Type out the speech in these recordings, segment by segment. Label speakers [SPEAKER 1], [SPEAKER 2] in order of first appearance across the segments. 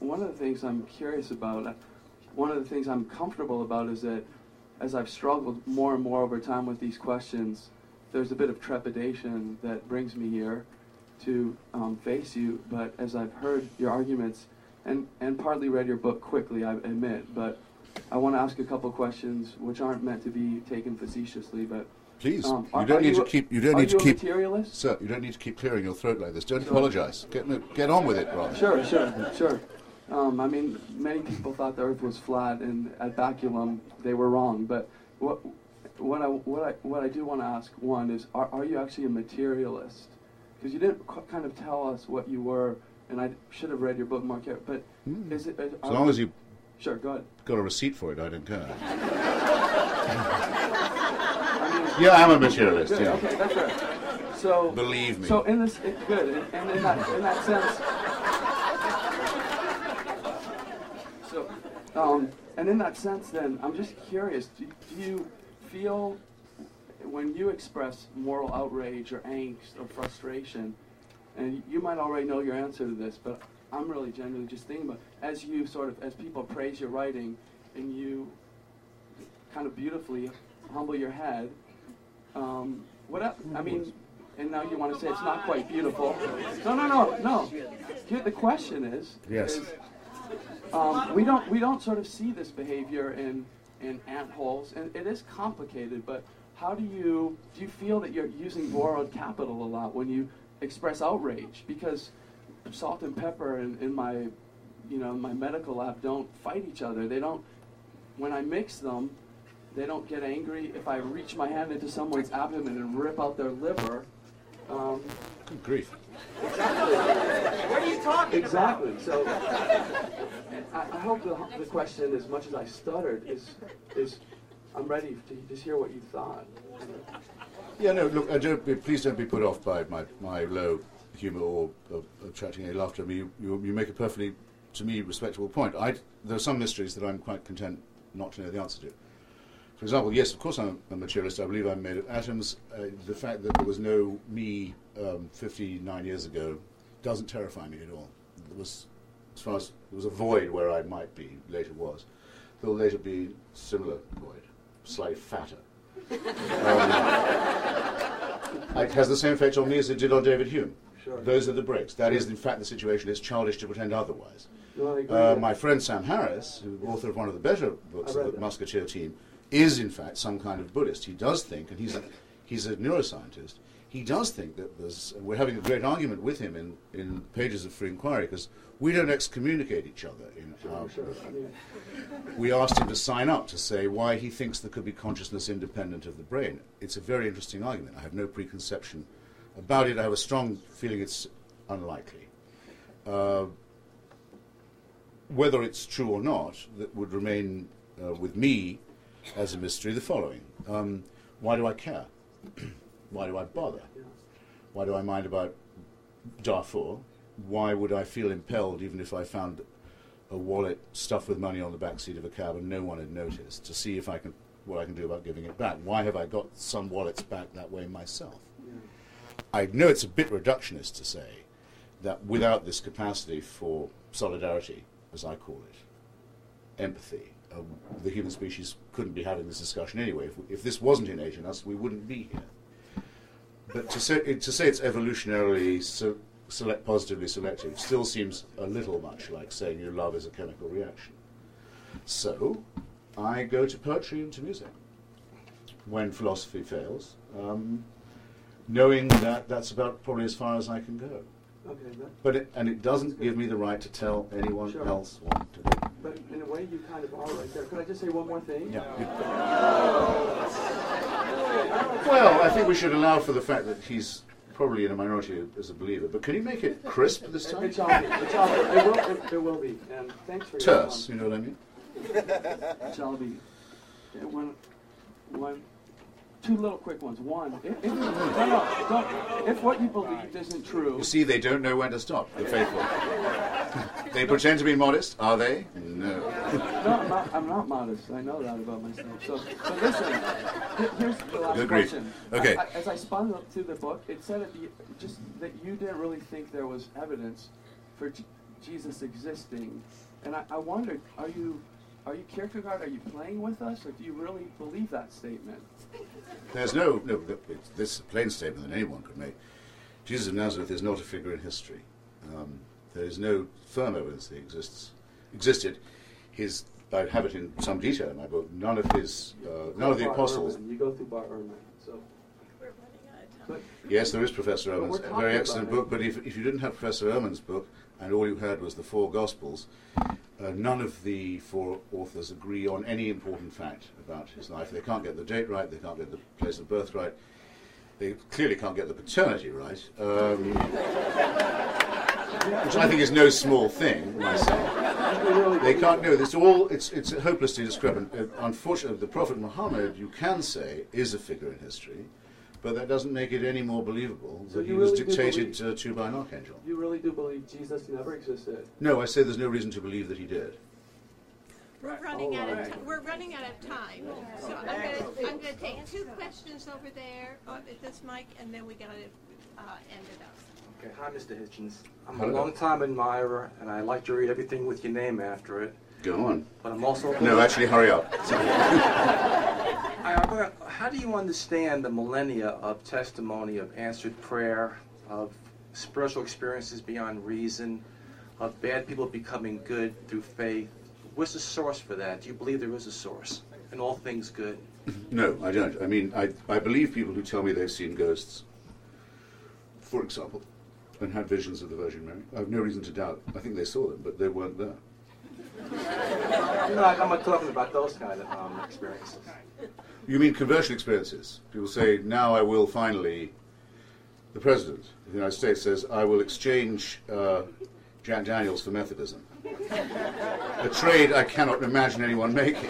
[SPEAKER 1] one of the things I'm curious about, one of the things I'm comfortable about is that as I've struggled more and more over time with these questions, there's a bit of trepidation that brings me here to face you. But as I've heard your arguments, and partly read your book quickly, I admit, but I want to ask a couple questions which aren't meant to be taken facetiously, but
[SPEAKER 2] please, you don't need to keep. You don't need to keep.
[SPEAKER 1] Materialist?
[SPEAKER 2] Sir, you don't need to keep clearing your throat like this. Don't apologize. Get on with it, rather.
[SPEAKER 1] Sure. I mean, many people thought the Earth was flat, and at Baculum they were wrong. But what I do want to ask, one, is are you actually a materialist? Because you didn't kind of tell us what you were, and I should have read your book more carefully. But is it?
[SPEAKER 2] As long as you.
[SPEAKER 1] Sure, go ahead.
[SPEAKER 2] Got a receipt for it, I don't care. Yeah, I'm a materialist.
[SPEAKER 1] Good,
[SPEAKER 2] yeah.
[SPEAKER 1] Okay, that's right. So
[SPEAKER 2] believe me.
[SPEAKER 1] So in this, good, and in that sense. So, and in that sense, then I'm just curious. Do you feel when you express moral outrage or angst or frustration, and you might already know your answer to this, but I'm really genuinely just thinking about as you as people praise your writing, and you kind of beautifully humble your head. I mean, and now you want to say it's not quite beautiful. No. Here the question is.
[SPEAKER 2] Yes.
[SPEAKER 1] We don't sort of see this behavior in ant holes, and it is complicated. But how do you feel that you're using borrowed capital a lot when you express outrage? Because salt and pepper in my my medical lab don't fight each other. They don't. When I mix them, they don't get angry if I reach my hand into someone's abdomen and rip out their liver.
[SPEAKER 2] Good grief.
[SPEAKER 1] Exactly.
[SPEAKER 3] What are you talking about?
[SPEAKER 1] Exactly. So I hope the question, as much as I stuttered, is I'm ready to just hear what you thought.
[SPEAKER 2] Yeah, no, look, please don't be put off by my low humour or attracting any laughter. I mean, you make a perfectly, to me, respectable point. There are some mysteries that I'm quite content not to know the answer to. For example, yes, of course I'm a materialist. I believe I'm made of atoms. The fact that there was no me 59 years ago doesn't terrify me at all. There was, as far as there was a void where I might be, later was. There will later be similar void, slightly fatter. It has the same effect on me as it did on David Hume.
[SPEAKER 1] Sure.
[SPEAKER 2] Those are the breaks. That is, in fact, the situation. It's childish to pretend otherwise.
[SPEAKER 1] No, I agree.
[SPEAKER 2] My friend Sam Harris, author of one of the better books of the Musketeer team, is in fact some kind of Buddhist. He does think, and he's a neuroscientist, he does think that we're having a great argument with him in Pages of Free Inquiry, because we don't excommunicate each other in our book. We asked him to sign up to say why he thinks there could be consciousness independent of the brain. It's a very interesting argument. I have no preconception about it. I have a strong feeling it's unlikely. Whether it's true or not, that would remain with me as a mystery the following. Why do I care? Why do I bother? Why do I mind about Darfur? Why would I feel impelled, even if I found a wallet stuffed with money on the back seat of a cab and no one had noticed, to see what I can do about giving it back? Why have I got some wallets back that way myself? I know it's a bit reductionist to say that without this capacity for solidarity, as I call it, empathy, the human species couldn't be having this discussion anyway. If this wasn't innate in us, we wouldn't be here. But to say it's evolutionarily positively selective still seems a little much like saying your love is a chemical reaction. So I go to poetry and to music when philosophy fails, knowing that that's about probably as far as I can go.
[SPEAKER 1] Okay,
[SPEAKER 2] and it doesn't give me the right to tell anyone else what to do.
[SPEAKER 1] But in a way, you kind of are right there. Could I just say one more thing?
[SPEAKER 2] Yeah. Well, I think we should allow for the fact that he's probably in a minority as a believer. But can you make it crisp this time?
[SPEAKER 1] It will be. And thanks for your
[SPEAKER 2] terse, you know what I mean?
[SPEAKER 1] It shall be. Two little quick ones. One, if what you believed isn't true...
[SPEAKER 2] You see, they don't know when to stop, the faithful. They pretend to be modest, are they? No.
[SPEAKER 1] No, I'm not modest. I know that about myself. So listen, here's the last question.
[SPEAKER 2] Okay.
[SPEAKER 1] As I spun through the book, it said that you didn't really think there was evidence for Jesus existing. And I wondered, are you Kierkegaard? Are you playing with us, or do you really believe that statement?
[SPEAKER 2] There's no, this is a plain statement that anyone could make. Jesus of Nazareth is not a figure in history. There is no firm evidence that he existed. I have it in some detail in my book. None of the apostles.
[SPEAKER 1] You go through Bar Ehrman, so.
[SPEAKER 4] We're running out of time.
[SPEAKER 2] Yes, there is Professor Ehrman's
[SPEAKER 1] we're
[SPEAKER 2] very
[SPEAKER 1] talking
[SPEAKER 2] excellent
[SPEAKER 1] about
[SPEAKER 2] book. But if you didn't have Professor Ehrman's book and all you had was the four Gospels, none of the four authors agree on any important fact about his life. They can't get the date right. They can't get the place of birth right. They clearly can't get the paternity right, which I think is no small thing myself. They can't know. It's hopelessly discrepant. Unfortunately, the Prophet Muhammad, you can say, is a figure in history, but that doesn't make it any more believable that he was dictated to by an archangel.
[SPEAKER 1] You really do believe Jesus never existed?
[SPEAKER 2] No, I say there's no reason to believe that he did.
[SPEAKER 4] We're running out of time. We're running out of time. So I'm going to take two questions over there at this mic, and then we got to end it up.
[SPEAKER 3] Okay, hi, Mr. Hitchens. I'm a long-time admirer, and I like to read everything with your name after it.
[SPEAKER 2] Go on.
[SPEAKER 3] But I'm also...
[SPEAKER 2] No, actually, hurry up.
[SPEAKER 3] How do you understand the millennia of testimony, of answered prayer, of spiritual experiences beyond reason, of bad people becoming good through faith? What's the source for that? Do you believe there is a source in all things good?
[SPEAKER 2] No, I don't. I mean, I believe people who tell me they've seen ghosts, for example, and had visions of the Virgin Mary. I have no reason to doubt. I think they saw them, but they weren't there.
[SPEAKER 3] No, I'm not talking about those kind of experiences.
[SPEAKER 2] You mean conversion experiences? People say, now I will finally... The President of the United States says, I will exchange Jack Daniels for Methodism. A trade I cannot imagine anyone making.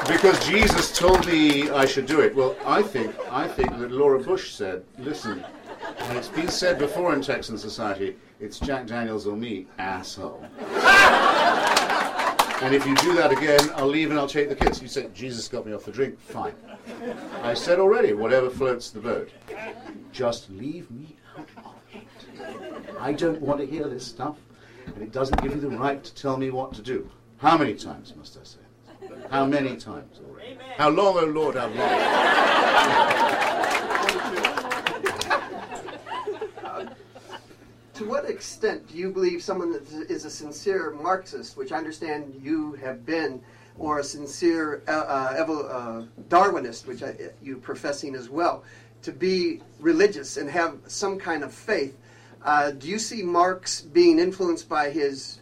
[SPEAKER 2] Because Jesus told me I should do it. Well, I think that Laura Bush said, listen, and it's been said before in Texan society, it's Jack Daniels or me, asshole. And if you do that again, I'll leave and I'll take the kids. You say, Jesus got me off the drink. Fine. I said already, whatever floats the boat. Just leave me out of it. I don't want to hear this stuff, and it doesn't give you the right to tell me what to do. How many times must I say it? How many times already? Amen. How long, oh Lord, how long?
[SPEAKER 5] To what extent do you believe someone that is a sincere Marxist, which I understand you have been, or a sincere Darwinist, which you professing as well, to be religious and have some kind of faith? Do you see Marx being influenced by his